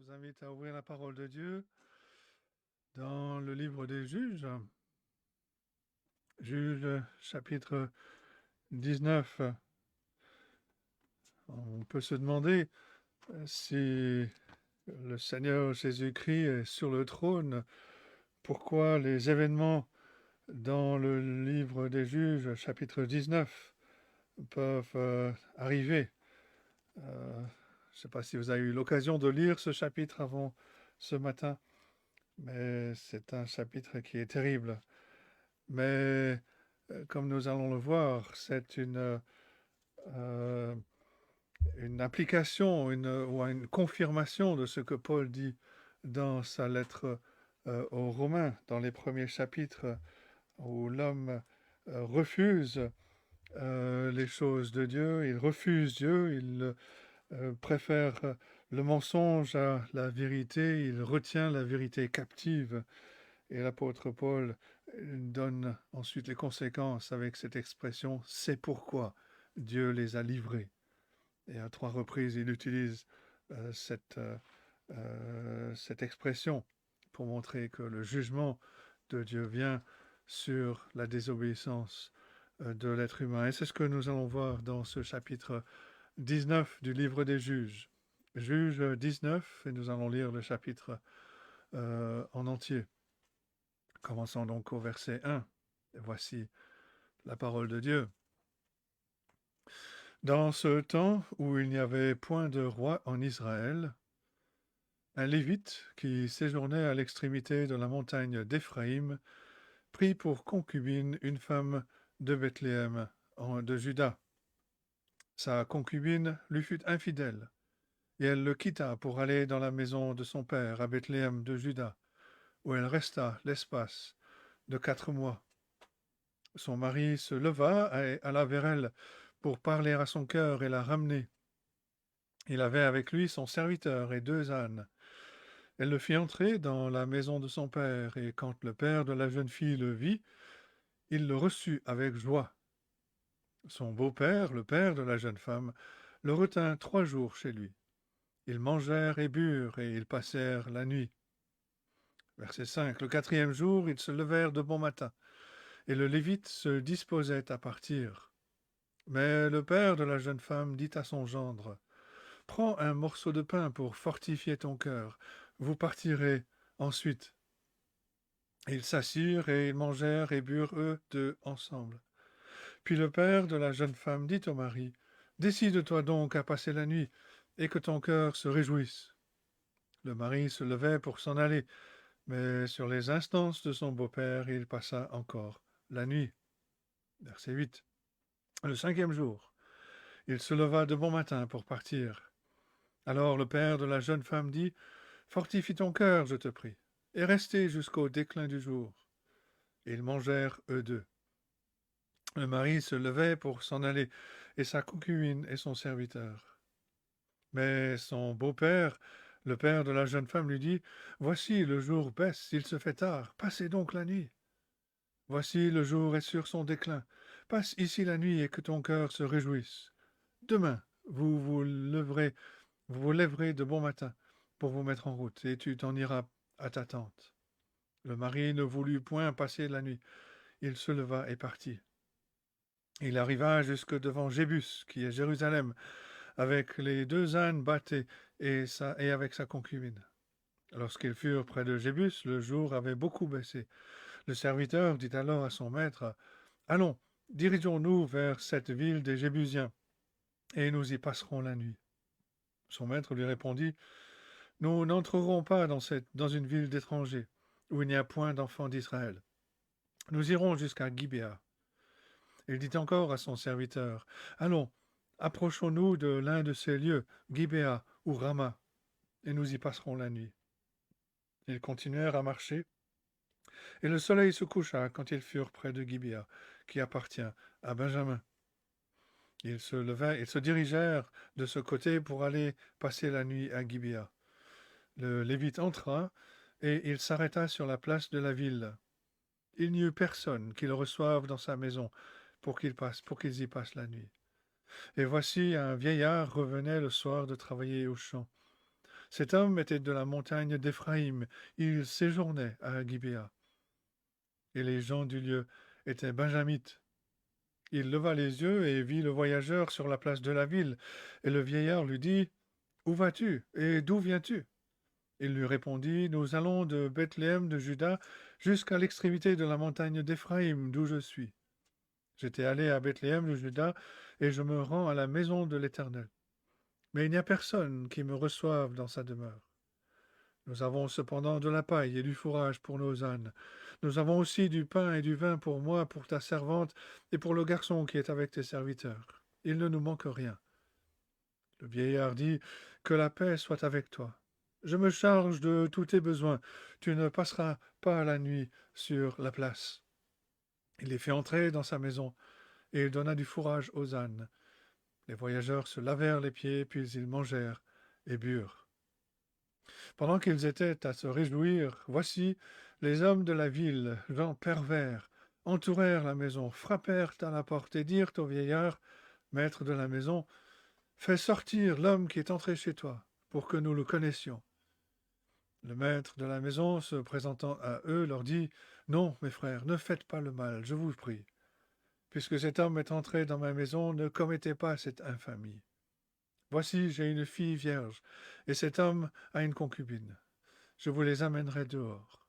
vous invite à ouvrir la parole de Dieu dans le livre des Juges, Juges chapitre 19. On peut se demander si le Seigneur Jésus-Christ est sur le trône, pourquoi les événements dans le livre des Juges chapitre 19 peuvent arriver. Je ne sais pas si vous avez eu l'occasion de lire ce chapitre avant ce matin, mais c'est un chapitre qui est terrible. Mais comme nous allons le voir, c'est une application ou une confirmation de ce que Paul dit dans sa lettre aux Romains, dans les premiers chapitres, où l'homme refuse les choses de Dieu, il refuse Dieu, il préfère le mensonge à la vérité, il retient la vérité captive. Et l'apôtre Paul donne ensuite les conséquences avec cette expression « c'est pourquoi Dieu les a livrés ». Et à 3 reprises, il utilise cette expression pour montrer que le jugement de Dieu vient sur la désobéissance de l'être humain. Et c'est ce que nous allons voir dans ce chapitre 19 du livre des Juges. Juges 19, et nous allons lire le chapitre en entier. Commençons donc au verset 1. Et voici la parole de Dieu. Dans ce temps où il n'y avait point de roi en Israël, un Lévite qui séjournait à l'extrémité de la montagne d'Éphraïm prit pour concubine une femme de Bethléem, de Juda. Sa concubine lui fut infidèle, et elle le quitta pour aller dans la maison de son père à Bethléem de Juda, où elle resta l'espace de 4 mois. Son mari se leva et alla vers elle pour parler à son cœur et la ramener. Il avait avec lui son serviteur et 2 ânes. Elle le fit entrer dans la maison de son père, et quand le père de la jeune fille le vit, il le reçut avec joie. Son beau-père, le père de la jeune femme, le retint 3 jours chez lui. Ils mangèrent et burent, et ils passèrent la nuit. Verset 5. Le 4e jour, ils se levèrent de bon matin, et le Lévite se disposait à partir. Mais le père de la jeune femme dit à son gendre, « Prends un morceau de pain pour fortifier ton cœur. Vous partirez ensuite. » Ils s'assirent et ils mangèrent et burent eux 2 ensemble. Puis le père de la jeune femme dit au mari, « Décide-toi donc à passer la nuit, et que ton cœur se réjouisse. » Le mari se levait pour s'en aller, mais sur les instances de son beau-père, il passa encore la nuit. Verset 8. Le 5e jour, il se leva de bon matin pour partir. Alors le père de la jeune femme dit, « Fortifie ton cœur, je te prie, et restez jusqu'au déclin du jour. » Et ils mangèrent eux 2. Le mari se levait pour s'en aller, et sa concubine et son serviteur. Mais son beau-père, le père de la jeune femme, lui dit, « Voici, le jour baisse, il se fait tard, passez donc la nuit. Voici, le jour est sur son déclin, passe ici la nuit et que ton cœur se réjouisse. Demain, vous vous lèverez de bon matin pour vous mettre en route, et tu t'en iras à ta tente. » Le mari ne voulut point passer la nuit. Il se leva et partit. Il arriva jusque devant Jébus, qui est Jérusalem, avec les 2 ânes bâtés et avec sa concubine. Lorsqu'ils furent près de Jébus, le jour avait beaucoup baissé. Le serviteur dit alors à son maître, « Allons, dirigeons-nous vers cette ville des Jébusiens, et nous y passerons la nuit. » Son maître lui répondit, « Nous n'entrerons pas dans une ville d'étrangers, où il n'y a point d'enfants d'Israël. Nous irons jusqu'à Gibéa. » Il dit encore à son serviteur, « Allons, approchons-nous de l'un de ces lieux, Gibéa ou Rama, et nous y passerons la nuit. » Ils continuèrent à marcher, et le soleil se coucha quand ils furent près de Gibéa, qui appartient à Benjamin. Ils se dirigèrent de ce côté pour aller passer la nuit à Gibéa. Le Lévite entra, et il s'arrêta sur la place de la ville. Il n'y eut personne qui le reçoive dans sa maison pour qu'ils y passent la nuit. Et voici un vieillard revenait le soir de travailler au champ. Cet homme était de la montagne d'Éphraïm. Il séjournait à Gibéa. Et les gens du lieu étaient benjamites. Il leva les yeux et vit le voyageur sur la place de la ville. Et le vieillard lui dit, où vas-tu et d'où viens-tu? Il lui répondit, nous allons de Bethléem de Juda jusqu'à l'extrémité de la montagne d'Éphraïm, d'où je suis. J'étais allé à Bethléem de Juda et je me rends à la maison de l'Éternel. Mais il n'y a personne qui me reçoive dans sa demeure. Nous avons cependant de la paille et du fourrage pour nos ânes. Nous avons aussi du pain et du vin pour moi, pour ta servante et pour le garçon qui est avec tes serviteurs. Il ne nous manque rien. Le vieillard dit, que la paix soit avec toi. Je me charge de tous tes besoins. Tu ne passeras pas la nuit sur la place. Il les fit entrer dans sa maison et il donna du fourrage aux ânes. Les voyageurs se lavèrent les pieds, puis ils mangèrent et burent. Pendant qu'ils étaient à se réjouir, voici, les hommes de la ville, gens pervers, entourèrent la maison, frappèrent à la porte et dirent au vieillard, maître de la maison, fais sortir l'homme qui est entré chez toi, pour que nous le connaissions. Le maître de la maison, se présentant à eux, leur dit, non, mes frères, ne faites pas le mal, je vous prie. Puisque cet homme est entré dans ma maison, ne commettez pas cette infamie. Voici, j'ai une fille vierge, et cet homme a une concubine. Je vous les amènerai dehors.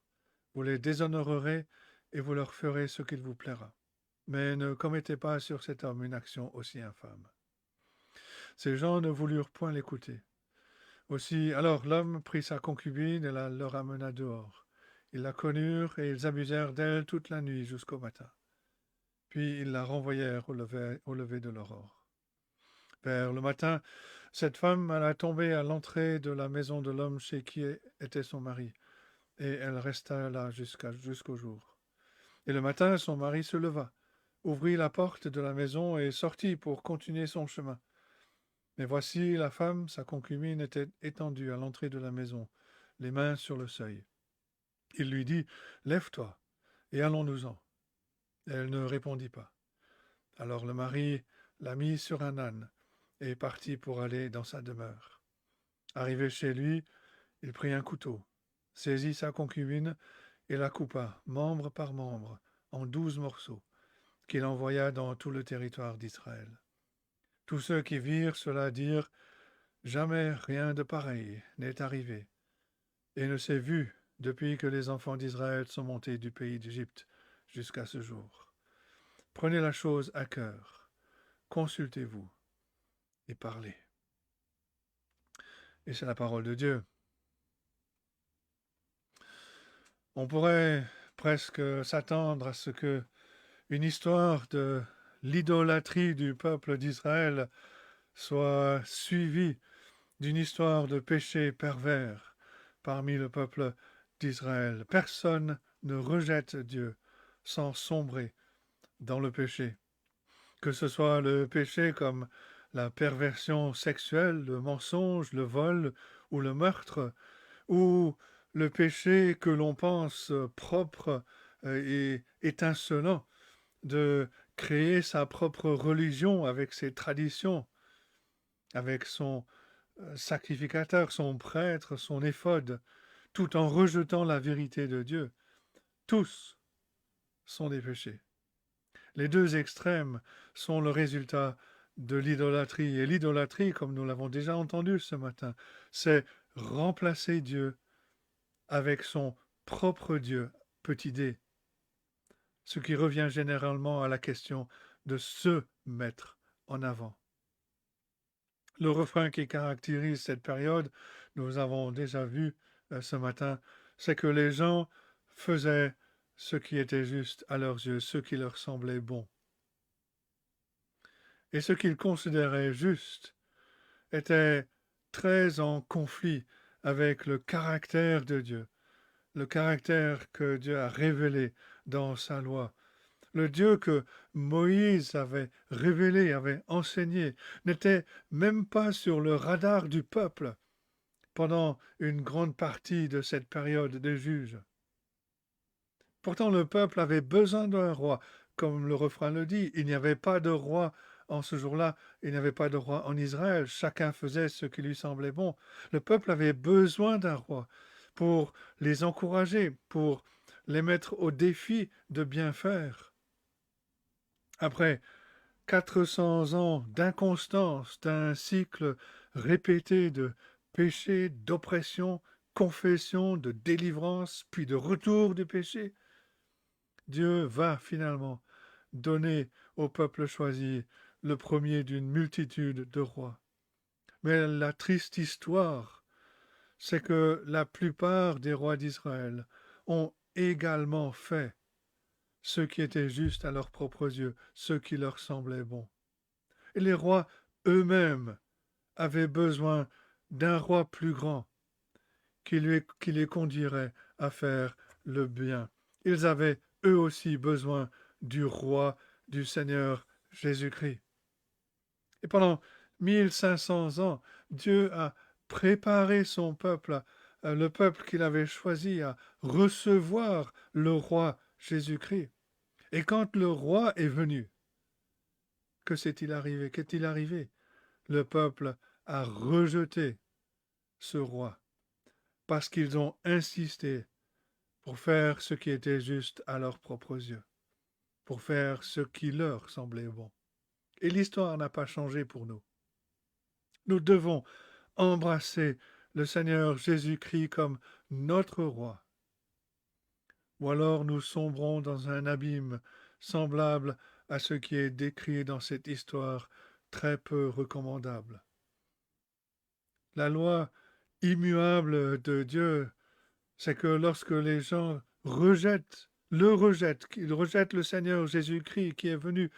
Vous les déshonorerez, et vous leur ferez ce qu'il vous plaira. Mais ne commettez pas sur cet homme une action aussi infâme. Ces gens ne voulurent point l'écouter. Aussi, alors l'homme prit sa concubine et la leur amena dehors. Ils la connurent, et ils abusèrent d'elle toute la nuit jusqu'au matin. Puis ils la renvoyèrent au lever de l'aurore. Vers le matin, cette femme alla tomber à l'entrée de la maison de l'homme chez qui était son mari, et elle resta là jusqu'au jour. Et le matin, son mari se leva, ouvrit la porte de la maison et sortit pour continuer son chemin. Mais voici la femme, sa concubine, était étendue à l'entrée de la maison, les mains sur le seuil. Il lui dit, lève-toi, et allons-nous-en. Elle ne répondit pas. Alors le mari la mit sur un âne, et partit pour aller dans sa demeure. Arrivé chez lui, il prit un couteau, saisit sa concubine, et la coupa, membre par membre, en 12 morceaux, qu'il envoya dans tout le territoire d'Israël. Tous ceux qui virent cela dirent, jamais rien de pareil n'est arrivé, et ne s'est vu depuis que les enfants d'Israël sont montés du pays d'Égypte jusqu'à ce jour. Prenez la chose à cœur, consultez-vous et parlez. Et c'est la parole de Dieu. On pourrait presque s'attendre à ce que une histoire de l'idolâtrie du peuple d'Israël soit suivie d'une histoire de péché pervers parmi le peuple d'Israël. Personne ne rejette Dieu sans sombrer dans le péché. Que ce soit le péché comme la perversion sexuelle, le mensonge, le vol ou le meurtre, ou le péché que l'on pense propre et étincelant de créer sa propre religion avec ses traditions, avec son sacrificateur, son prêtre, son éphode, tout en rejetant la vérité de Dieu. Tous sont des péchés. Les deux extrêmes sont le résultat de l'idolâtrie. Et l'idolâtrie, comme nous l'avons déjà entendu ce matin, c'est remplacer Dieu avec son propre Dieu, petit d, ce qui revient généralement à la question de se mettre en avant. Le refrain qui caractérise cette période, nous avons déjà vu ce matin, c'est que les gens faisaient ce qui était juste à leurs yeux, ce qui leur semblait bon. Et ce qu'ils considéraient juste était très en conflit avec le caractère de Dieu, le caractère que Dieu a révélé dans sa loi. Le Dieu que Moïse avait révélé, avait enseigné, n'était même pas sur le radar du peuple pendant une grande partie de cette période des juges. Pourtant, le peuple avait besoin d'un roi. Comme le refrain le dit, il n'y avait pas de roi en ce jour-là, il n'y avait pas de roi en Israël. Chacun faisait ce qui lui semblait bon. Le peuple avait besoin d'un roi pour les encourager, pour les mettre au défi de bien faire. Après 400 ans d'inconstance, d'un cycle répété de péché, d'oppression, confession, de délivrance, puis de retour du péché, Dieu va finalement donner au peuple choisi le premier d'une multitude de rois. Mais la triste histoire, c'est que la plupart des rois d'Israël ont également fait ce qui était juste à leurs propres yeux, ce qui leur semblait bon. Et les rois eux-mêmes avaient besoin d'un roi plus grand qui les conduirait à faire le bien. Ils avaient eux aussi besoin du roi, du Seigneur Jésus-Christ. Et pendant 1500 ans, Dieu a préparé son peuple, le peuple qu'il avait choisi, à recevoir le roi Jésus-Christ. Et quand le roi est venu, que s'est-il arrivé? Qu'est-il arrivé? Le peuple a rejeté ce roi parce qu'ils ont insisté pour faire ce qui était juste à leurs propres yeux, pour faire ce qui leur semblait bon. Et l'histoire n'a pas changé pour nous. Nous devons embrasser le Seigneur Jésus-Christ comme notre roi. Ou alors nous sombrons dans un abîme semblable à ce qui est décrit dans cette histoire très peu recommandable. La loi immuable de Dieu, c'est que lorsque les gens qu'ils rejettent le Seigneur Jésus-Christ qui est venu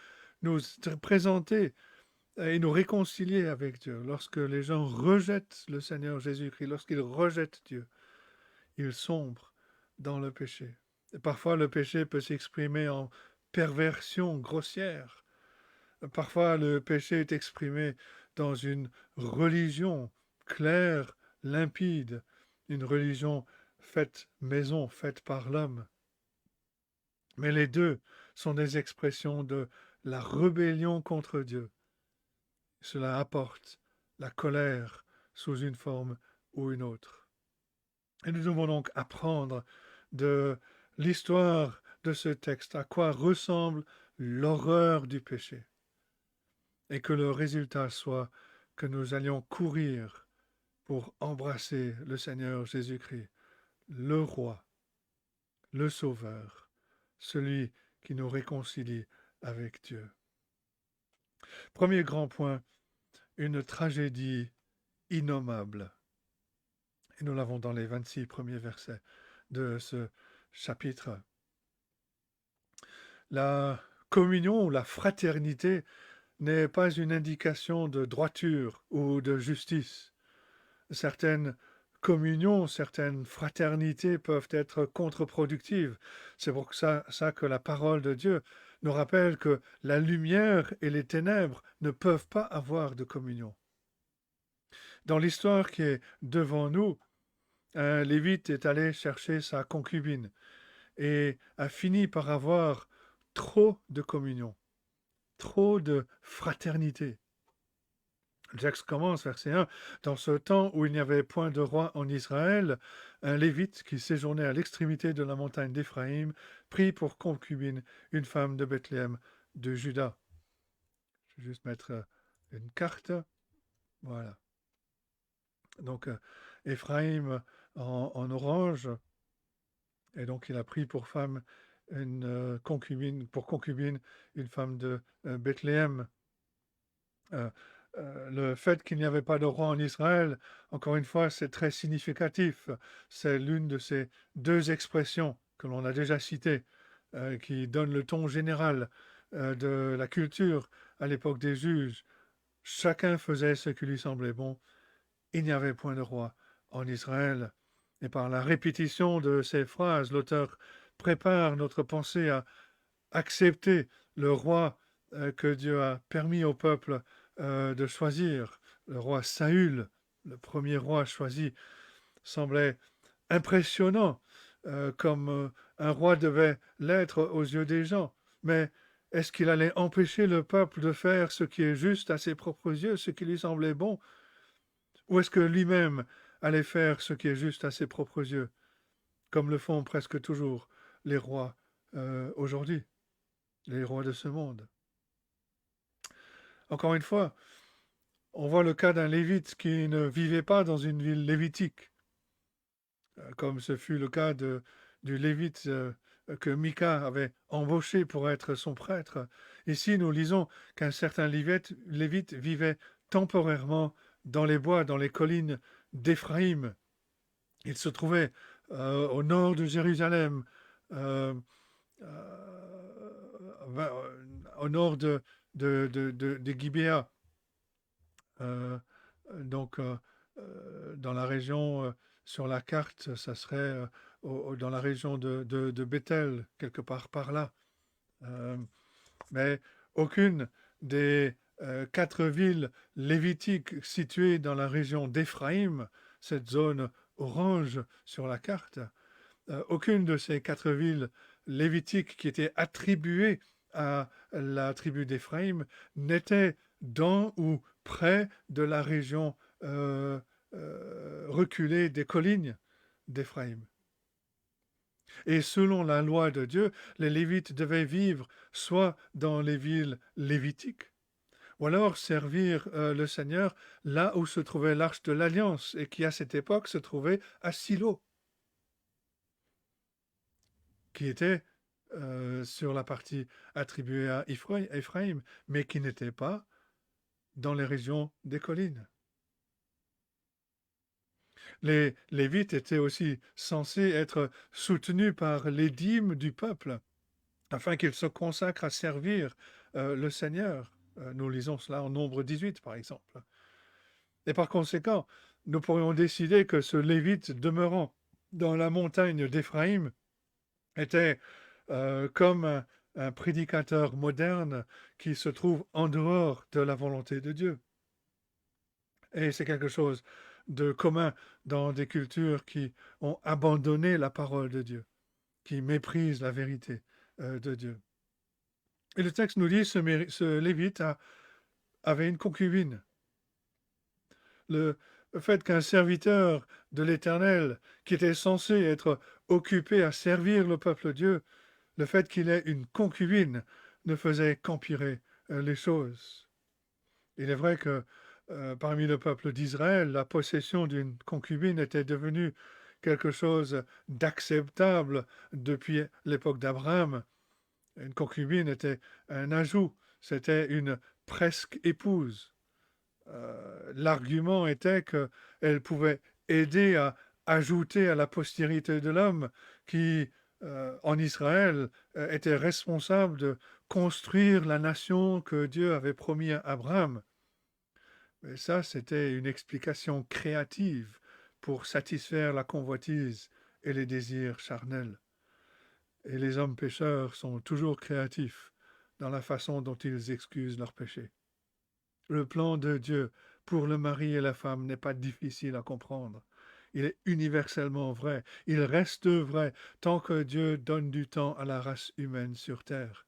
nous présenter et nous réconcilier avec Dieu, lorsque les gens rejettent le Seigneur Jésus-Christ, lorsqu'ils rejettent Dieu, ils sombrent dans le péché. Et parfois, le péché peut s'exprimer en perversion grossière. Parfois, le péché est exprimé dans une religion claire, limpide, une religion faite maison, faite par l'homme. Mais les deux sont des expressions de la rébellion contre Dieu. Cela apporte la colère sous une forme ou une autre. Et nous devons donc apprendre de l'histoire de ce texte, à quoi ressemble l'horreur du péché. Et que le résultat soit que nous allions courir pour embrasser le Seigneur Jésus-Christ, le Roi, le Sauveur, celui qui nous réconcilie avec Dieu. Premier grand point, une tragédie innommable. Et nous l'avons dans les 26 premiers versets de ce chapitre. La communion ou la fraternité n'est pas une indication de droiture ou de justice. Certaines communions, certaines fraternités peuvent être contre-productives. C'est pour ça que la parole de Dieu nous rappelle que la lumière et les ténèbres ne peuvent pas avoir de communion. Dans l'histoire qui est devant nous, un Lévite est allé chercher sa concubine et a fini par avoir trop de communion, trop de fraternité. Le texte commence, verset 1. Dans ce temps où il n'y avait point de roi en Israël, un Lévite qui séjournait à l'extrémité de la montagne d'Éphraïm prit pour concubine une femme de Bethléem de Juda. Je vais juste mettre une carte. Voilà. Donc, Éphraïm en orange. Et donc, il a pris pour femme pour concubine une femme de Bethléem. Le fait qu'il n'y avait pas de roi en Israël, encore une fois, c'est très significatif. C'est l'une de ces deux expressions que l'on a déjà citées, qui donnent le ton général de la culture à l'époque des juges. Chacun faisait ce qui lui semblait bon. Il n'y avait point de roi en Israël. Et par la répétition de ces phrases, l'auteur prépare notre pensée à accepter le roi que Dieu a permis au peuple de choisir. Le roi Saül, le premier roi choisi, semblait impressionnant comme un roi devait l'être aux yeux des gens. Mais Est-ce qu'il allait empêcher le peuple de faire ce qui est juste à ses propres yeux, ce qui lui semblait bon? Ou est-ce que lui-même allait faire ce qui est juste à ses propres yeux, comme le font presque toujours les rois aujourd'hui, les rois de ce monde? Encore une fois, on voit le cas d'un lévite qui ne vivait pas dans une ville lévitique, comme ce fut le cas du lévite que Mika avait embauché pour être son prêtre. Ici, nous lisons qu'un certain lévite vivait temporairement dans les bois, dans les collines d'Éphraïm. Il se trouvait au nord de Jérusalem, euh, au nord de Gibéa, euh, donc dans la région, sur la carte, ça serait dans la région de Bethel, quelque part par là. Euh, mais aucune des quatre villes lévitiques situées dans la région d'Éphraïm, cette zone orange sur la carte, aucune de ces quatre villes lévitiques qui étaient attribuées à la tribu d'Éphraïm n'était dans ou près de la région reculée des collines d'Éphraïm. Et selon la loi de Dieu, les Lévites devaient vivre soit dans les villes lévitiques, ou alors servir le Seigneur là où se trouvait l'arche de l'Alliance, et qui à cette époque se trouvait à Silo, qui était sur la partie attribuée à Éphraïm, mais qui n'était pas dans les régions des collines. Les Lévites étaient aussi censés être soutenus par les dîmes du peuple, afin qu'ils se consacrent à servir le Seigneur. Nous lisons cela en Nombre 18, par exemple. Et par conséquent, nous pourrions décider que ce Lévite demeurant dans la montagne d'Éphraïm était comme un prédicateur moderne qui se trouve en dehors de la volonté de Dieu. Et c'est quelque chose de commun dans des cultures qui ont abandonné la parole de Dieu, qui méprisent la vérité de Dieu. Et le texte nous dit que ce Lévite avait une concubine. Le fait qu'un serviteur de l'Éternel, qui était censé être occupé à servir le peuple de Dieu, le fait qu'il ait une concubine ne faisait qu'empirer les choses. Il est vrai que parmi le peuple d'Israël, la possession d'une concubine était devenue quelque chose d'acceptable depuis l'époque d'Abraham. Une concubine était un ajout, c'était une presque épouse. L'argument était qu'elle pouvait aider à ajouter à la postérité de l'homme qui, en Israël, était responsable de construire la nation que Dieu avait promis à Abraham. Mais ça, c'était une explication créative pour satisfaire la convoitise et les désirs charnels. Et les hommes pécheurs sont toujours créatifs dans la façon dont ils excusent leurs péchés. Le plan de Dieu pour le mari et la femme n'est pas difficile à comprendre. Il est universellement vrai. Il reste vrai tant que Dieu donne du temps à la race humaine sur terre.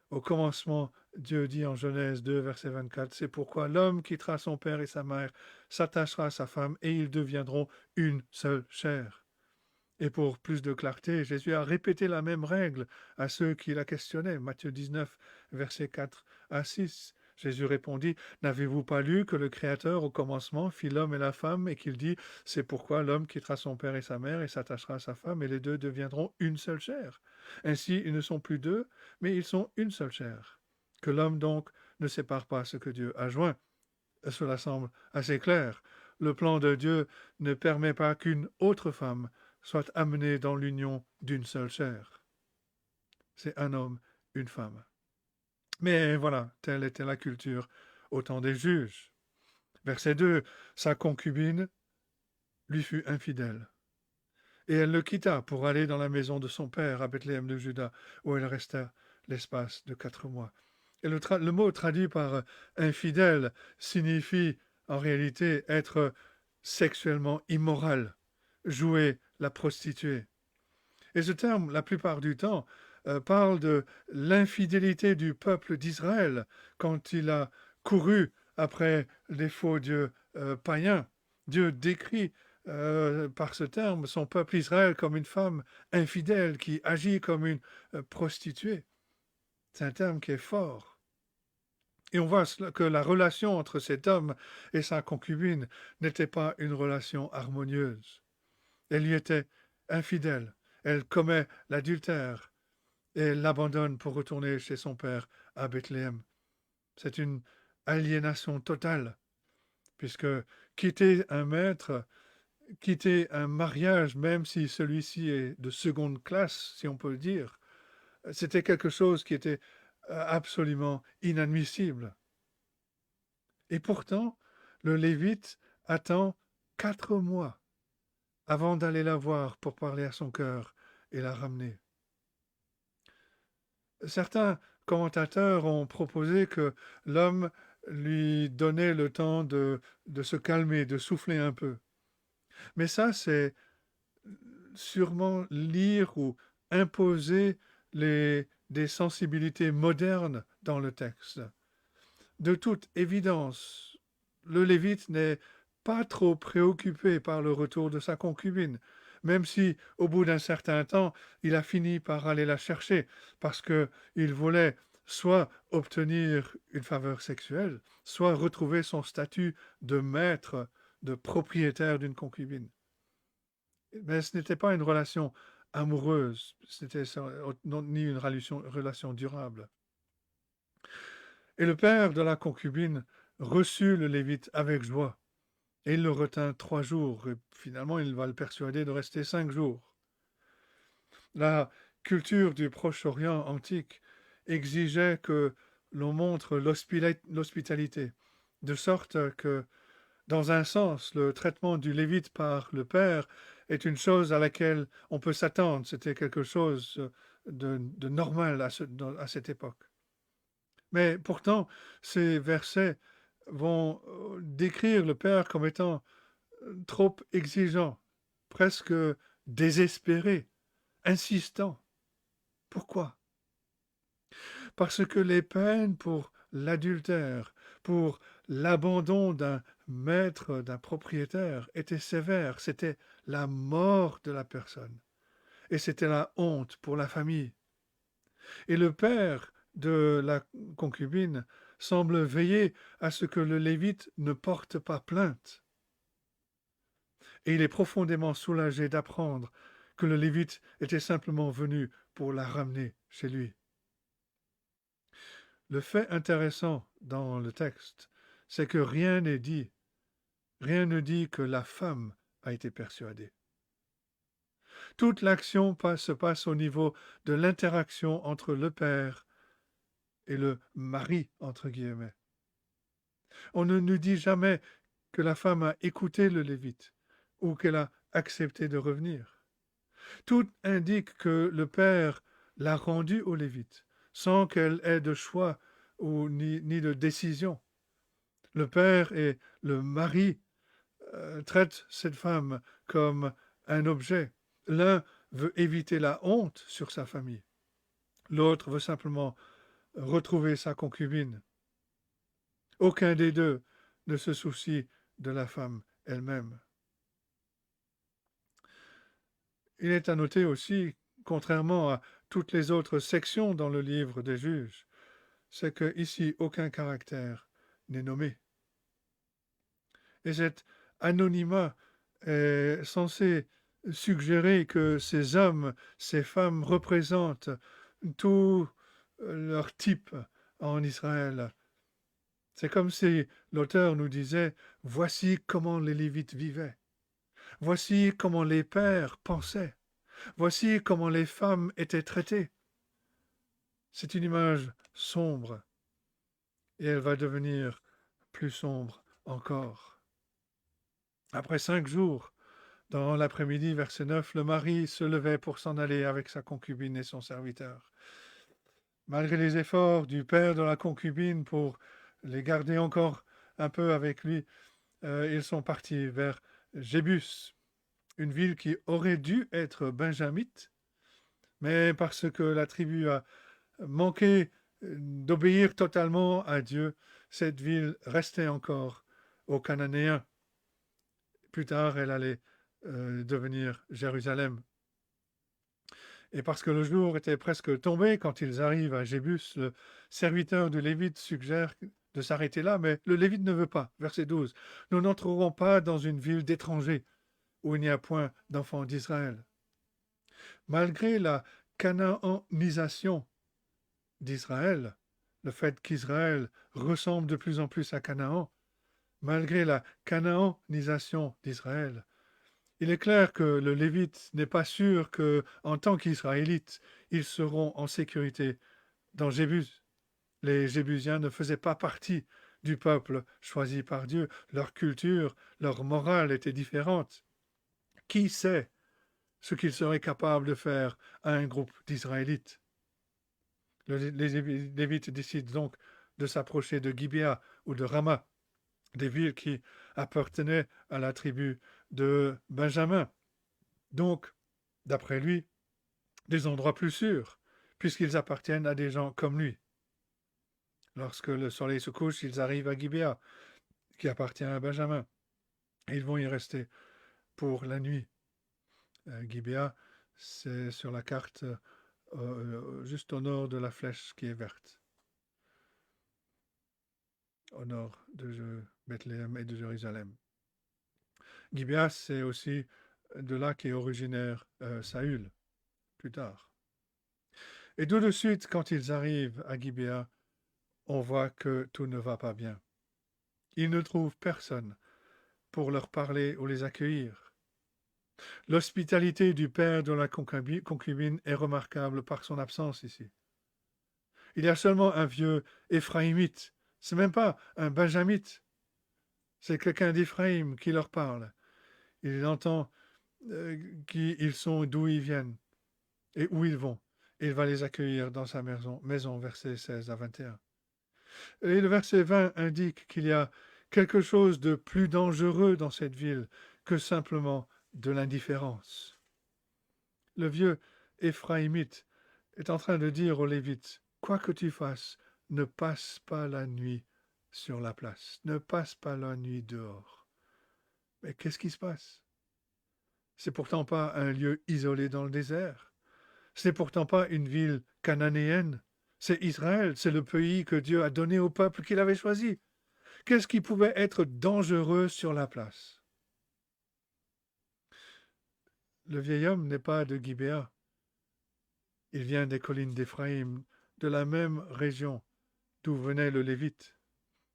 Au commencement, Dieu dit en Genèse 2, verset 24, c'est pourquoi l'homme quittera son père et sa mère, s'attachera à sa femme, et ils deviendront une seule chair. Et pour plus de clarté, Jésus a répété la même règle à ceux qui la questionnaient. Matthieu 19, verset 4 à 6. Jésus répondit, n'avez-vous pas lu que le Créateur au commencement fit l'homme et la femme et qu'il dit, c'est pourquoi l'homme quittera son père et sa mère et s'attachera à sa femme et les deux deviendront une seule chair. Ainsi, ils ne sont plus deux, mais ils sont une seule chair. Que l'homme donc ne sépare pas ce que Dieu a joint. Cela semble assez clair. Le plan de Dieu ne permet pas qu'une autre femme soit amenée dans l'union d'une seule chair. C'est un homme, une femme. Mais voilà, telle était la culture au temps des juges. Verset 2, sa concubine lui fut infidèle. Et elle le quitta pour aller dans la maison de son père à Bethléem de Juda, où elle resta l'espace de 4 mois. Et le mot traduit par infidèle signifie en réalité être sexuellement immoral, jouer la prostituée. Et ce terme, la plupart du temps, parle de l'infidélité du peuple d'Israël quand il a couru après les faux dieux païens. Dieu décrit par ce terme son peuple Israël comme une femme infidèle qui agit comme une prostituée. C'est un terme qui est fort. Et on voit que la relation entre cet homme et sa concubine n'était pas une relation harmonieuse. Elle lui était infidèle. Elle commet l'adultère et elle l'abandonne pour retourner chez son père à Bethléem. C'est une aliénation totale, puisque quitter un maître, quitter un mariage, même si celui-ci est de seconde classe, si on peut le dire, c'était quelque chose qui était absolument inadmissible. Et pourtant, le Lévite attend 4 mois avant d'aller la voir pour parler à son cœur et la ramener. Certains commentateurs ont proposé que l'homme lui donnait le temps de se calmer, de souffler un peu. Mais ça, c'est sûrement lire ou imposer des sensibilités modernes dans le texte. De toute évidence, le Lévite n'est pas trop préoccupé par le retour de sa concubine, même si, au bout d'un certain temps, il a fini par aller la chercher, parce qu'il voulait soit obtenir une faveur sexuelle, soit retrouver son statut de maître, de propriétaire d'une concubine. Mais ce n'était pas une relation amoureuse, c'était ni une relation durable. Et le père de la concubine reçut le Lévite avec joie, et il le retint 3 jours, et finalement il va le persuader de rester 5 jours. La culture du Proche-Orient antique exigeait que l'on montre l'hospitalité, de sorte que, dans un sens, le traitement du Lévite par le père est une chose à laquelle on peut s'attendre. C'était quelque chose de normal à cette époque. Mais pourtant, ces versets vont décrire le Père comme étant trop exigeant, presque désespéré, insistant. Pourquoi? Parce que les peines pour l'adultère, pour l'abandon d'un maître, d'un propriétaire, étaient sévères. C'était la mort de la personne. Et c'était la honte pour la famille. Et le père de la concubine semble veiller à ce que le Lévite ne porte pas plainte. Et il est profondément soulagé d'apprendre que le Lévite était simplement venu pour la ramener chez lui. Le fait intéressant dans le texte, c'est que rien n'est dit. Rien ne dit que la femme a été persuadée. Toute l'action se passe au niveau de l'interaction entre le père et le mari, entre guillemets. On ne nous dit jamais que la femme a écouté le Lévite ou qu'elle a accepté de revenir. Tout indique que le père l'a rendue au Lévite, sans qu'elle ait de choix ni de décision. Le père et le mari traitent cette femme comme un objet. L'un veut éviter la honte sur sa famille. L'autre veut simplement retrouver sa concubine. Aucun des deux ne se soucie de la femme elle-même. Il est à noter aussi, contrairement à toutes les autres sections dans le livre des juges, c'est que ici aucun caractère n'est nommé. Et cet anonymat est censé suggérer que ces hommes, ces femmes représentent tout leur type en Israël. C'est comme si l'auteur nous disait, voici comment les Lévites vivaient. Voici comment les pères pensaient. Voici comment les femmes étaient traitées. C'est une image sombre et elle va devenir plus sombre encore. Après 5 jours, dans l'après-midi, verset 9, le mari se levait pour s'en aller avec sa concubine et son serviteur. Malgré les efforts du père de la concubine pour les garder encore un peu avec lui, ils sont partis vers Jébus, une ville qui aurait dû être benjamite, Mais parce que la tribu a manqué d'obéir totalement à Dieu, cette ville restait encore aux Cananéens. Plus tard, elle allait devenir Jérusalem. Et parce que le jour était presque tombé quand ils arrivent à Jébus, le serviteur du Lévite suggère de s'arrêter là, mais le Lévite ne veut pas. Verset 12. Nous n'entrerons pas dans une ville d'étrangers où il n'y a point d'enfants d'Israël. Malgré la cananisation d'Israël, le fait qu'Israël ressemble de plus en plus à Canaan, malgré la cananisation d'Israël, il est clair que le Lévite n'est pas sûr que, en tant qu'Israélites, ils seront en sécurité dans Jébus. Les Jébusiens ne faisaient pas partie du peuple choisi par Dieu. Leur culture, leur morale était différente. Qui sait ce qu'ils seraient capables de faire à un groupe d'Israélites? Les Lévites décident donc de s'approcher de Gibéa ou de Rama, des villes qui appartenaient à la tribu de Benjamin. Donc, d'après lui, des endroits plus sûrs, puisqu'ils appartiennent à des gens comme lui. Lorsque le soleil se couche, ils arrivent à Gibéa, qui appartient à Benjamin. Et ils vont y rester pour la nuit. Gibéa, c'est sur la carte juste au nord de la flèche qui est verte, au nord de Bethléem et de Jérusalem. Gibéa, c'est aussi de là qu'est originaire Saül, plus tard. Et tout de suite, quand ils arrivent à Gibéa, on voit que tout ne va pas bien. Ils ne trouvent personne pour leur parler ou les accueillir. L'hospitalité du père de la concubine est remarquable par son absence ici. Il y a seulement un vieux Éphraïmite, c'est même pas un Benjamite, c'est quelqu'un d'Éphraïm qui leur parle. Il entend qui ils sont, d'où ils viennent et où ils vont. Il va les accueillir dans sa maison, versets 16 à 21. Et le verset 20 indique qu'il y a quelque chose de plus dangereux dans cette ville que simplement de l'indifférence. Le vieux Éphraïmite est en train de dire aux Lévites, quoi que tu fasses, ne passe pas la nuit sur la place, ne passe pas la nuit dehors. Mais qu'est-ce qui se passe? C'est pourtant pas un lieu isolé dans le désert. C'est pourtant pas une ville cananéenne. C'est Israël, c'est le pays que Dieu a donné au peuple qu'il avait choisi. Qu'est-ce qui pouvait être dangereux sur la place? Le vieil homme n'est pas de Gibéa. Il vient des collines d'Éphraïm, de la même région d'où venait le Lévite.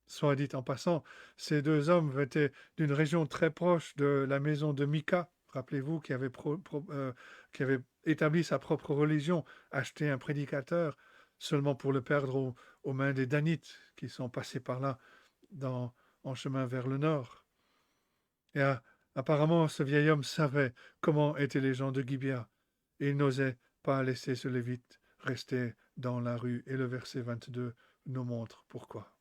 Soit dit en passant, ces deux hommes étaient d'une région très proche de la maison de Mika, rappelez-vous, qui avait établi sa propre religion, acheté un prédicateur seulement pour le perdre aux mains des Danites qui sont passés par là en chemin vers le nord. Et apparemment, ce vieil homme savait comment étaient les gens de Gibéa, et il n'osait pas laisser ce Lévite rester dans la rue. Et le verset 22 nous montre pourquoi.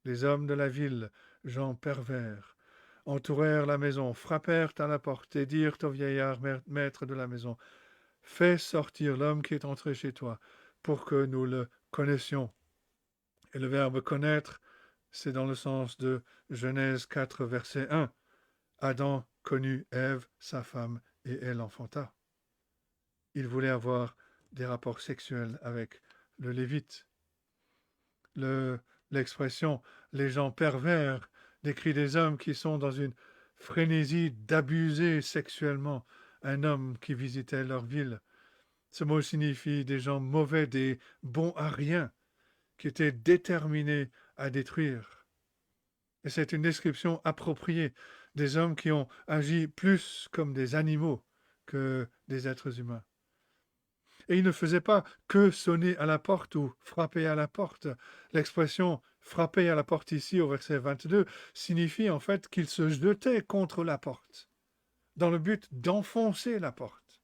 Les hommes de la ville, gens pervers, entourèrent la maison, frappèrent à la porte et dirent au vieillard, maître de la maison, « Fais sortir l'homme qui est entré chez toi, pour que nous le connaissions. » Et le verbe connaître, c'est dans le sens de Genèse 4, verset 1. Adam connut Ève, sa femme, et elle enfanta. Il voulait avoir des rapports sexuels avec le Lévite. L'expression les gens pervers décrit des hommes qui sont dans une frénésie d'abuser sexuellement un homme qui visitait leur ville. Ce mot signifie des gens mauvais, des bons à rien, qui étaient déterminés à détruire. Et c'est une description appropriée des hommes qui ont agi plus comme des animaux que des êtres humains. Et il ne faisait pas que sonner à la porte ou frapper à la porte. L'expression frapper à la porte ici au verset 22 signifie en fait qu'il se jetait contre la porte, dans le but d'enfoncer la porte.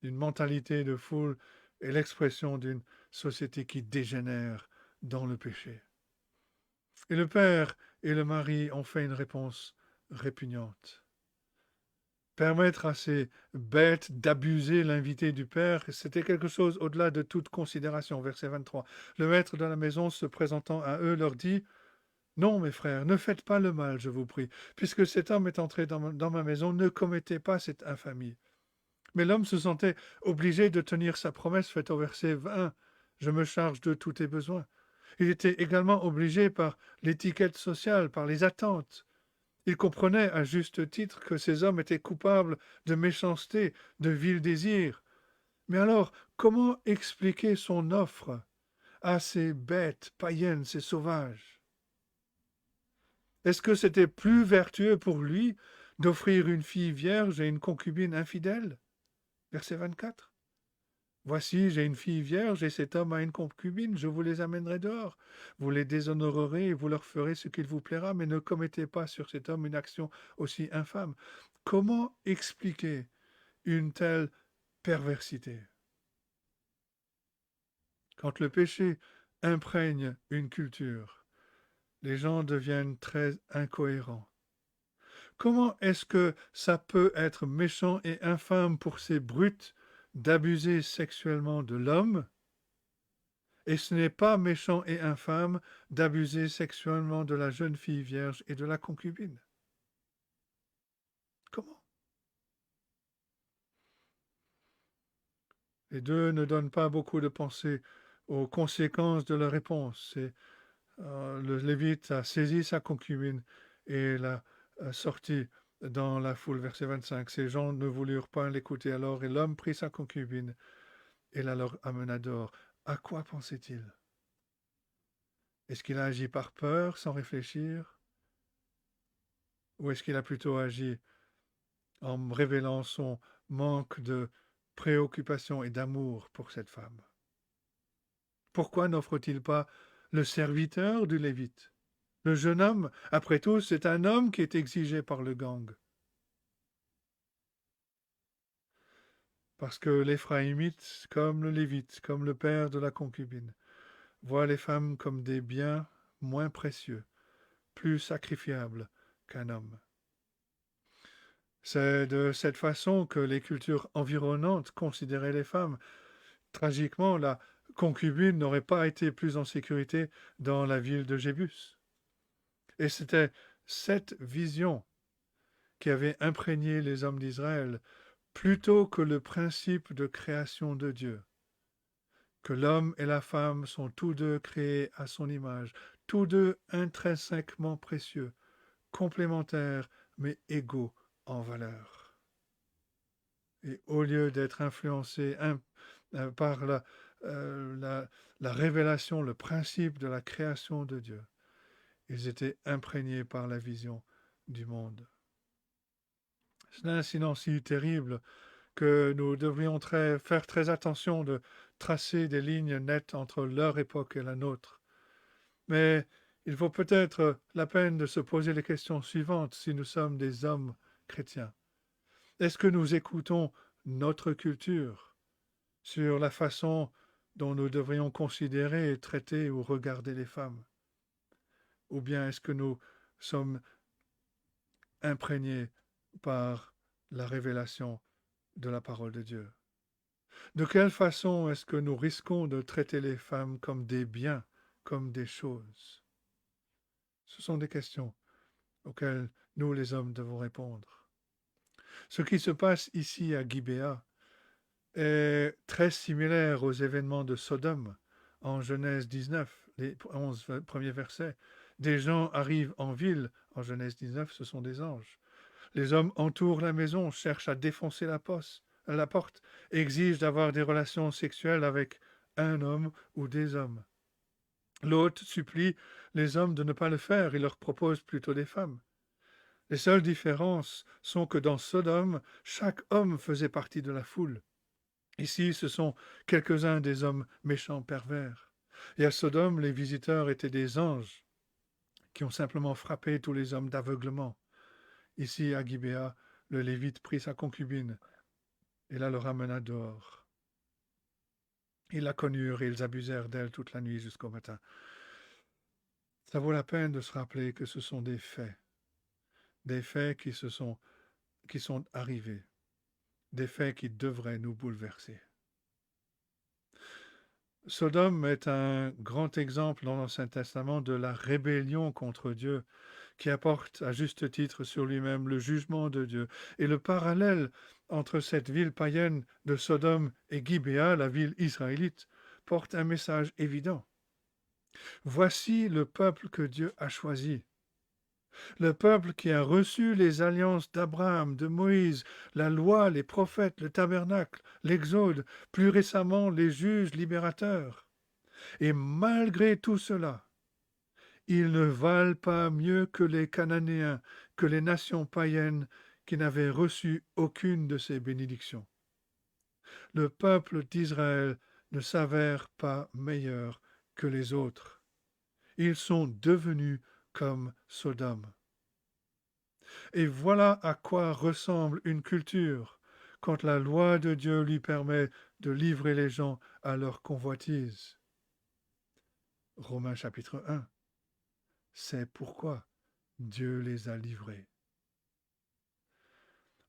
Une mentalité de foule est l'expression d'une société qui dégénère dans le péché. Et le père et le mari ont fait une réponse répugnante. permettre à ces bêtes d'abuser l'invité du père, c'était quelque chose au-delà de toute considération. Verset 23. Le maître de la maison, se présentant à eux, leur dit: non, mes frères, ne faites pas le mal, je vous prie. Puisque cet homme est entré dans ma maison, ne commettez pas cette infamie. Mais l'homme se sentait obligé de tenir sa promesse faite au verset 20. Je me charge de tous tes besoins. Il était également obligé par l'étiquette sociale, par les attentes. Il comprenait à juste titre que ces hommes étaient coupables de méchanceté, de vil désir. Mais alors, comment expliquer son offre à ces bêtes païennes, ces sauvages? Est-ce que c'était plus vertueux pour lui d'offrir une fille vierge et une concubine infidèle? Verset 24. Voici, j'ai une fille vierge et cet homme a une concubine, je vous les amènerai dehors. Vous les déshonorerez et vous leur ferez ce qu'il vous plaira, mais ne commettez pas sur cet homme une action aussi infâme. Comment expliquer une telle perversité? Quand le péché imprègne une culture, les gens deviennent très incohérents. Comment est-ce que ça peut être méchant et infâme pour ces brutes d'abuser sexuellement de l'homme, et ce n'est pas méchant et infâme d'abuser sexuellement de la jeune fille vierge et de la concubine? Comment? Les deux ne donnent pas beaucoup de pensée aux conséquences de leur réponse. Le Lévite a saisi sa concubine et l'a sortie dans la foule. Verset 25. Ces gens ne voulurent pas l'écouter alors, et l'homme prit sa concubine et la leur amena dehors. À quoi pensait-il? Est-ce qu'il a agi par peur, sans réfléchir? Ou est-ce qu'il a plutôt agi en révélant son manque de préoccupation et d'amour pour cette femme? Pourquoi n'offre-t-il pas le serviteur du Lévite? Le jeune homme, après tout, c'est un homme qui est exigé par le gang. Parce que l'Éphraïmite, comme le Lévite, comme le père de la concubine, voit les femmes comme des biens moins précieux, plus sacrifiables qu'un homme. C'est de cette façon que les cultures environnantes considéraient les femmes. Tragiquement, la concubine n'aurait pas été plus en sécurité dans la ville de Jébus. Et c'était cette vision qui avait imprégné les hommes d'Israël plutôt que le principe de création de Dieu, que l'homme et la femme sont tous deux créés à son image, tous deux intrinsèquement précieux, complémentaires mais égaux en valeur. Et au lieu d'être influencés par la révélation, le principe de la création de Dieu, ils étaient imprégnés par la vision du monde. C'est un incident si terrible que nous devrions faire très attention de tracer des lignes nettes entre leur époque et la nôtre. Mais il vaut peut-être la peine de se poser les questions suivantes si nous sommes des hommes chrétiens. Est-ce que nous écoutons notre culture sur la façon dont nous devrions considérer, traiter ou regarder les femmes? Ou bien est-ce que nous sommes imprégnés par la révélation de la parole de Dieu? De quelle façon est-ce que nous risquons de traiter les femmes comme des biens, comme des choses? Ce sont des questions auxquelles nous, les hommes, devons répondre. Ce qui se passe ici à Gibéa est très similaire aux événements de Sodome en Genèse 19, les 11 premiers versets. Des gens arrivent en ville, en Genèse 19, ce sont des anges. Les hommes entourent la maison, cherchent à défoncer la porte, exigent d'avoir des relations sexuelles avec un homme ou des hommes. L'hôte supplie les hommes de ne pas le faire, il leur propose plutôt des femmes. Les seules différences sont que dans Sodome, chaque homme faisait partie de la foule. Ici, ce sont quelques-uns des hommes méchants pervers. Et à Sodome, les visiteurs étaient des anges qui ont simplement frappé tous les hommes d'aveuglement. Ici, à Gibéa, le Lévite prit sa concubine et la ramena dehors. Ils la connurent et ils abusèrent d'elle toute la nuit jusqu'au matin. Ça vaut la peine de se rappeler que ce sont des faits qui se sont qui sont arrivés, des faits qui devraient nous bouleverser. Sodome est un grand exemple dans l'Ancien Testament de la rébellion contre Dieu, qui apporte à juste titre sur lui-même le jugement de Dieu. Et le parallèle entre cette ville païenne de Sodome et Gibéa, la ville israélite, porte un message évident. Voici le peuple que Dieu a choisi. Le peuple qui a reçu les alliances d'Abraham, de Moïse, la loi, les prophètes, le tabernacle, l'Exode, plus récemment les juges libérateurs. Et malgré tout cela, ils ne valent pas mieux que les Cananéens, que les nations païennes qui n'avaient reçu aucune de ces bénédictions. Le peuple d'Israël ne s'avère pas meilleur que les autres. Ils sont devenus comme Sodome. Et voilà à quoi ressemble une culture quand la loi de Dieu lui permet de livrer les gens à leur convoitise. Romains chapitre 1. C'est pourquoi Dieu les a livrés.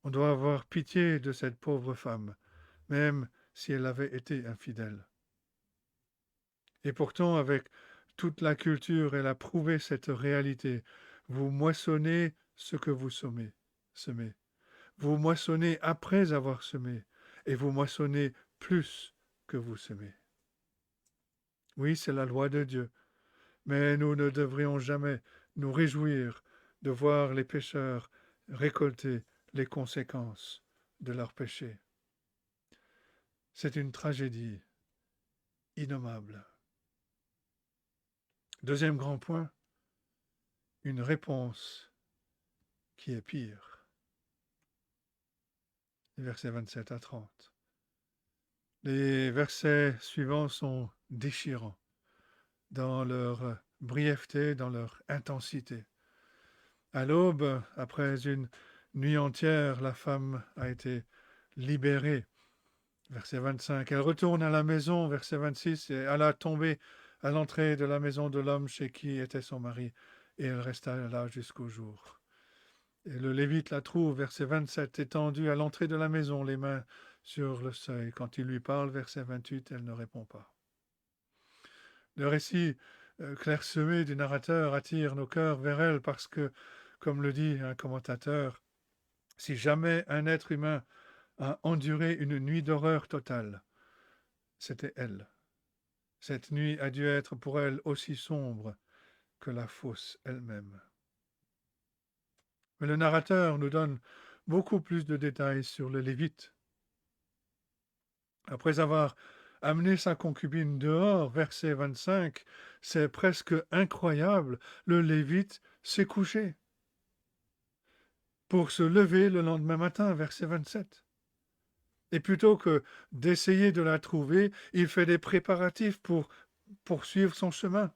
On doit avoir pitié de cette pauvre femme, même si elle avait été infidèle. Et pourtant, avec toute la culture, elle a prouvé cette réalité. Vous moissonnez ce que vous semez. Vous moissonnez après avoir semé, et vous moissonnez plus que vous semez. Oui, c'est la loi de Dieu, mais nous ne devrions jamais nous réjouir de voir les pécheurs récolter les conséquences de leurs péchés. C'est une tragédie innommable. Deuxième grand point, une réponse qui est pire. Les versets 27 à 30. Les versets suivants sont déchirants dans leur brièveté, dans leur intensité. À l'aube, après une nuit entière, la femme a été libérée. Verset 25. Elle retourne à la maison, verset 26, et elle a tombé à l'entrée de la maison de l'homme chez qui était son mari, et elle resta là jusqu'au jour. Et le Lévite la trouve, verset 27, étendue à l'entrée de la maison, les mains sur le seuil. Quand il lui parle, verset 28, elle ne répond pas. Le récit clairsemé du narrateur attire nos cœurs vers elle parce que, comme le dit un commentateur, si jamais un être humain a enduré une nuit d'horreur totale, c'était elle. Cette nuit a dû être pour elle aussi sombre que la fosse elle-même. Mais le narrateur nous donne beaucoup plus de détails sur le Lévite. Après avoir amené sa concubine dehors, verset 25, c'est presque incroyable, le Lévite s'est couché pour se lever le lendemain matin, verset 27. Et plutôt que d'essayer de la trouver, il fait des préparatifs pour poursuivre son chemin.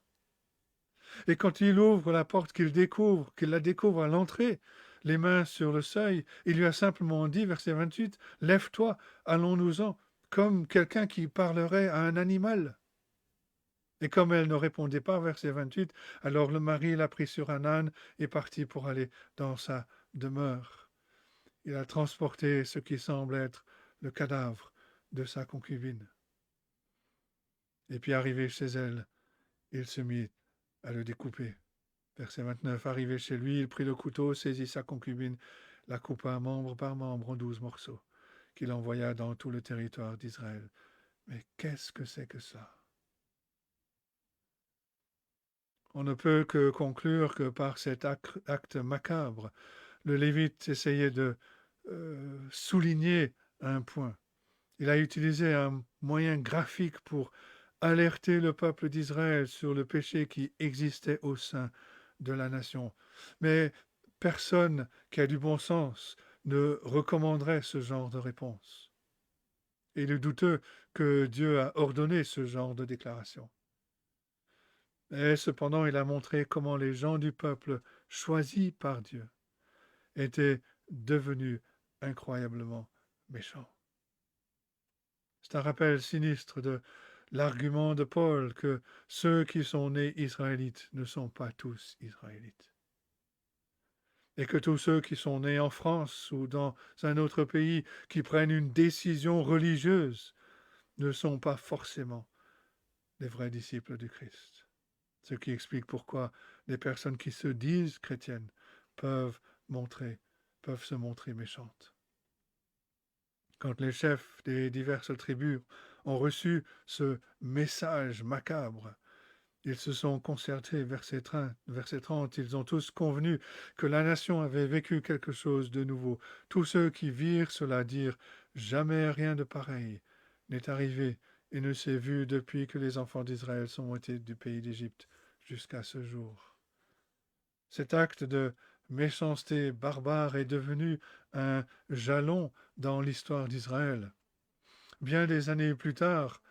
Et quand il ouvre la porte qu'il la découvre à l'entrée, les mains sur le seuil, il lui a simplement dit, verset 28, « Lève-toi, allons-nous-en », comme quelqu'un qui parlerait à un animal. Et comme elle ne répondait pas, verset 28, alors le mari l'a pris sur un âne et partit pour aller dans sa demeure. Il a transporté ce qui semble être le cadavre de sa concubine. Et puis arrivé chez elle, il se mit à le découper. Verset 29, arrivé chez lui, il prit le couteau, saisit sa concubine, la coupa membre par membre en 12 morceaux, qu'il envoya dans tout le territoire d'Israël. Mais qu'est-ce que c'est que ça? On ne peut que conclure que par cet acte macabre, le Lévite essayait de souligner un point. Il a utilisé un moyen graphique pour alerter le peuple d'Israël sur le péché qui existait au sein de la nation. Mais personne qui a du bon sens ne recommanderait ce genre de réponse. Il est douteux que Dieu a ordonné ce genre de déclaration. Et cependant, il a montré comment les gens du peuple choisis par Dieu étaient devenus incroyablement méchants. C'est un rappel sinistre de l'argument de Paul que ceux qui sont nés israélites ne sont pas tous israélites. et que tous ceux qui sont nés en France ou dans un autre pays, qui prennent une décision religieuse, ne sont pas forcément des vrais disciples du Christ. Ce qui explique pourquoi des personnes qui se disent chrétiennes peuvent se montrer méchantes. Quand les chefs des diverses tribus ont reçu ce message macabre, ils se sont concertés, verset 30, ils ont tous convenu que la nation avait vécu quelque chose de nouveau. Tous ceux qui virent cela dirent, jamais rien de pareil n'est arrivé et ne s'est vu depuis que les enfants d'Israël sont montés du pays d'Égypte jusqu'à ce jour. Cet acte de méchanceté barbare est devenu un jalon dans l'histoire d'Israël. Bien des années plus tard,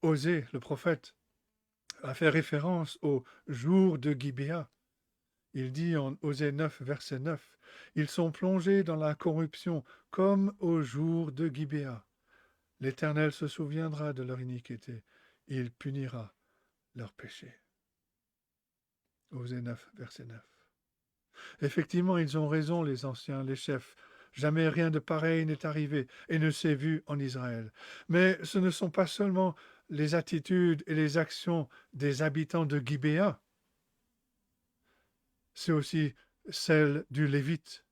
Osée, le prophète, a fait référence au jour de Gibéa. Il dit en Osée 9, verset 9, « Ils sont plongés dans la corruption comme au jour de Gibéa. L'Éternel se souviendra de leur iniquité. Il punira leur péché. » Osée 9, verset 9. Effectivement, ils ont raison, les anciens, les chefs. Jamais rien de pareil n'est arrivé et ne s'est vu en Israël. Mais ce ne sont pas seulement les attitudes et les actions des habitants de Gibéa, c'est aussi celles du Lévite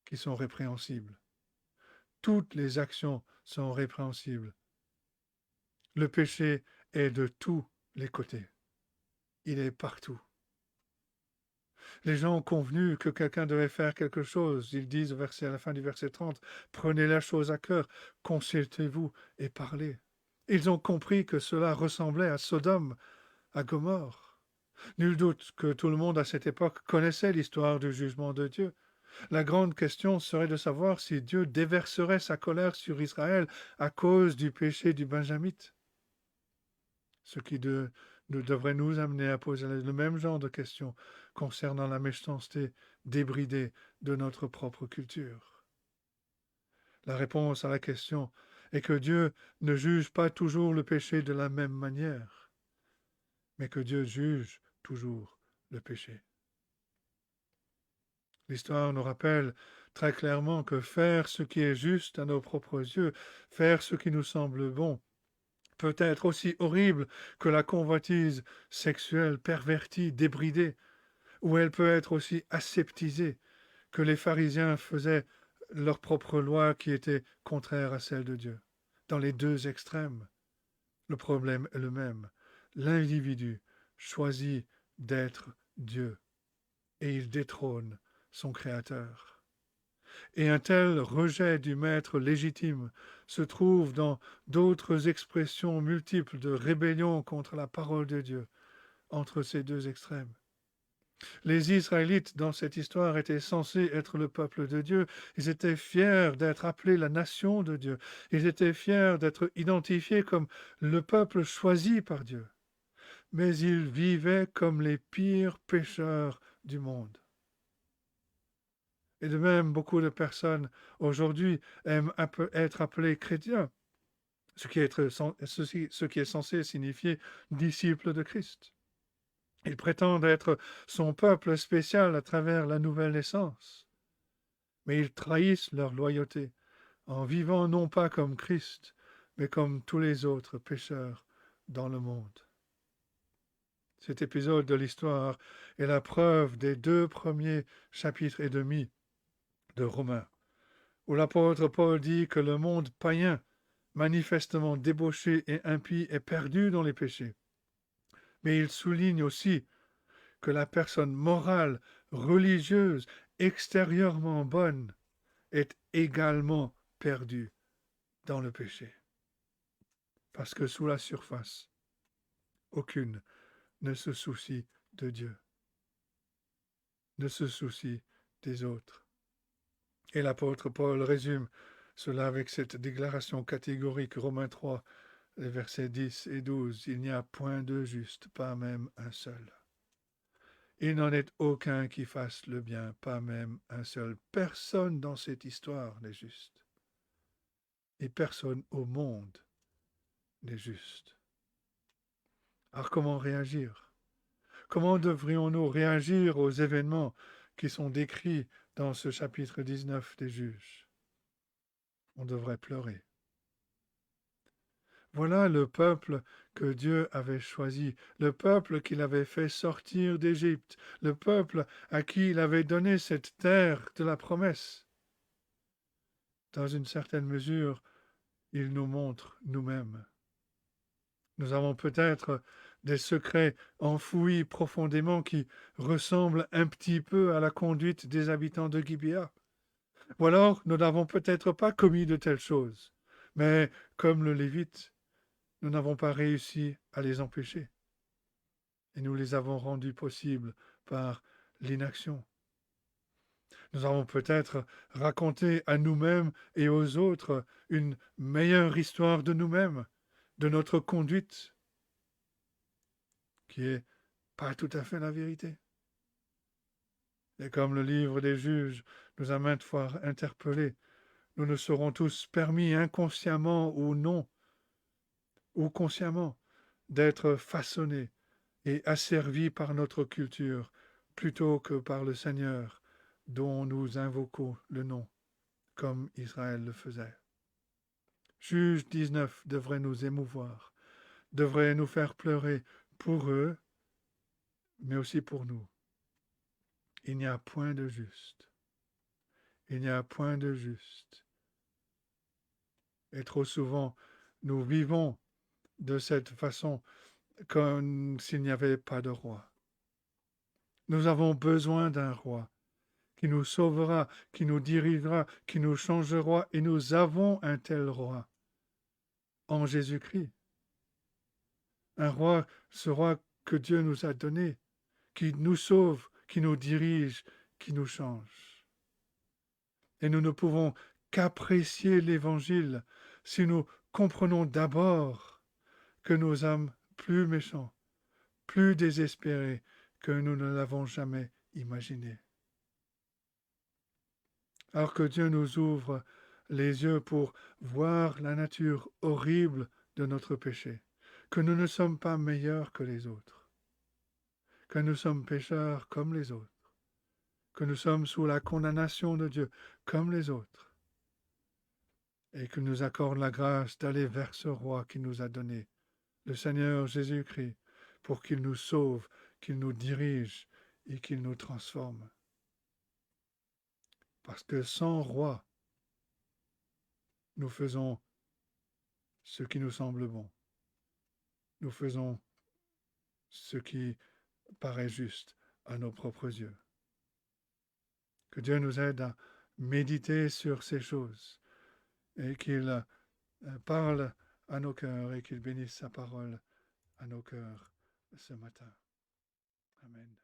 qui sont répréhensibles. Toutes les actions sont répréhensibles. Le péché est de tous les côtés. Il est partout. Les gens ont convenu que quelqu'un devait faire quelque chose. Ils disent à la fin du verset 30, « Prenez la chose à cœur, consultez-vous et parlez. » Ils ont compris que cela ressemblait à Sodome, à Gomorrhe. Nul doute que tout le monde à cette époque connaissait l'histoire du jugement de Dieu. La grande question serait de savoir si Dieu déverserait sa colère sur Israël à cause du péché du Benjamite. Ce qui devrait nous amener à poser le même genre de questions concernant la méchanceté débridée de notre propre culture. La réponse à la question est que Dieu ne juge pas toujours le péché de la même manière, mais que Dieu juge toujours le péché. L'histoire nous rappelle très clairement que faire ce qui est juste à nos propres yeux, faire ce qui nous semble bon, peut être aussi horrible que la convoitise sexuelle pervertie, débridée, ou elle peut être aussi aseptisée que les pharisiens faisaient leur propre loi qui était contraire à celle de Dieu. Dans les deux extrêmes, le problème est le même. L'individu choisit d'être Dieu et il détrône son Créateur. Et un tel rejet du maître légitime se trouve dans d'autres expressions multiples de rébellion contre la parole de Dieu, entre ces deux extrêmes. Les Israélites, dans cette histoire, étaient censés être le peuple de Dieu. Ils étaient fiers d'être appelés la nation de Dieu. Ils étaient fiers d'être identifiés comme le peuple choisi par Dieu. Mais ils vivaient comme les pires pécheurs du monde. Et de même, beaucoup de personnes aujourd'hui aiment être appelées chrétiens, ce qui est censé signifier disciples de Christ. Ils prétendent être son peuple spécial à travers la nouvelle naissance. Mais ils trahissent leur loyauté en vivant non pas comme Christ, mais comme tous les autres pécheurs dans le monde. Cet épisode de l'histoire est la preuve des 2 premiers chapitres et demi de Romains, où l'apôtre Paul dit que le monde païen, manifestement débauché et impie, est perdu dans les péchés. Mais il souligne aussi que la personne morale, religieuse, extérieurement bonne, est également perdue dans le péché. Parce que sous la surface, aucune ne se soucie de Dieu, ne se soucie des autres. Et l'apôtre Paul résume cela avec cette déclaration catégorique, Romains 3, les versets 10 et 12. Il n'y a point de juste, pas même un seul. Il n'en est aucun qui fasse le bien, pas même un seul. Personne dans cette histoire n'est juste. Et personne au monde n'est juste. Alors comment réagir? Comment devrions-nous réagir aux événements qui sont décrits dans ce chapitre 19 des Juges. On devrait pleurer. Voilà le peuple que Dieu avait choisi, le peuple qu'il avait fait sortir d'Égypte, le peuple à qui il avait donné cette terre de la promesse. Dans une certaine mesure, il nous montre nous-mêmes. Nous avons peut-être des secrets enfouis profondément qui ressemblent un petit peu à la conduite des habitants de Gibéa. Ou alors, nous n'avons peut-être pas commis de telles choses, mais comme le Lévite, nous n'avons pas réussi à les empêcher. Et nous les avons rendus possibles par l'inaction. Nous avons peut-être raconté à nous-mêmes et aux autres une meilleure histoire de nous-mêmes, de notre conduite, qui n'est pas tout à fait la vérité. Et comme le livre des Juges nous a maintes fois interpellés, nous nous serons tous permis inconsciemment ou non, ou consciemment, d'être façonnés et asservis par notre culture plutôt que par le Seigneur dont nous invoquons le nom, comme Israël le faisait. Juge 19 devrait nous émouvoir, devrait nous faire pleurer pour eux, mais aussi pour nous. Il n'y a point de juste. Il n'y a point de juste. Et trop souvent, nous vivons de cette façon comme s'il n'y avait pas de roi. Nous avons besoin d'un roi qui nous sauvera, qui nous dirigera, qui nous changera, et nous avons un tel roi en Jésus-Christ. Un roi, ce roi que Dieu nous a donné, qui nous sauve, qui nous dirige, qui nous change. Et nous ne pouvons qu'apprécier l'Évangile si nous comprenons d'abord que nous sommes plus méchants, plus désespérés que nous ne l'avons jamais imaginé. Alors que Dieu nous ouvre les yeux pour voir la nature horrible de notre péché, que nous ne sommes pas meilleurs que les autres, que nous sommes pécheurs comme les autres, que nous sommes sous la condamnation de Dieu comme les autres, et qu'il nous accorde la grâce d'aller vers ce roi qui nous a donné, le Seigneur Jésus-Christ, pour qu'il nous sauve, qu'il nous dirige et qu'il nous transforme. Parce que sans roi, nous faisons ce qui nous semble bon. Nous faisons ce qui paraît juste à nos propres yeux. Que Dieu nous aide à méditer sur ces choses et qu'il parle à nos cœurs et qu'il bénisse sa parole à nos cœurs ce matin. Amen.